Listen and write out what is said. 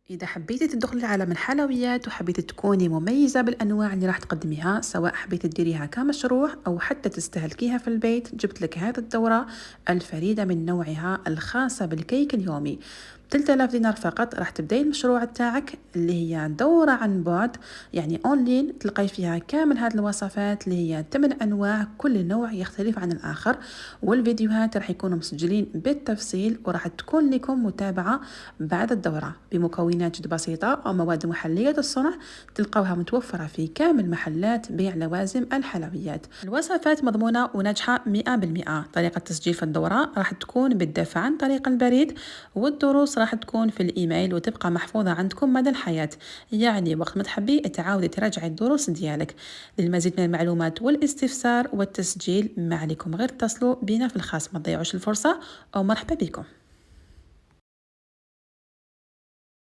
إذا حبيتي تدخلي لعالم الحلويات وحبيتي تكوني مميزة بالأنواع اللي راح تقدميها، سواء حبيتي تديريها كمشروع أو حتى تستهلكيها في البيت، جبت لك هذه الدورة الفريدة من نوعها الخاصة بالكيك اليومي. 3000 دينار فقط راح تبدأي المشروع تاعك، اللي هي دورة عن بعد، يعني أونلاين، تلقاي فيها كامل هذه الوصفات اللي هي 8 أنواع، كل نوع يختلف عن الآخر، والفيديوهات راح يكونوا مسجلين بالتفصيل، وراح تكون لكم متابعة بعد الدورة بمكونات جد بسيطة أو مواد محلية الصنع، تلقوها متوفرة في كامل محلات بيع لوازم الحلويات. الوصفات مضمونة وناجحة 100%. طريقة تسجيل في الدورة راح تكون بالدفع عن طريق البريد، والدروس راح تكون في الإيميل وتبقى محفوظة عندكم مدى الحياة، يعني وقت ما تحبي تعاودي تراجعي الدروس ديالك. للمزيد من المعلومات والاستفسار والتسجيل ما عليكم غير اتصلوا بنا في الخاص، ما تضيعوش الفرصة، ومرحبا بكم.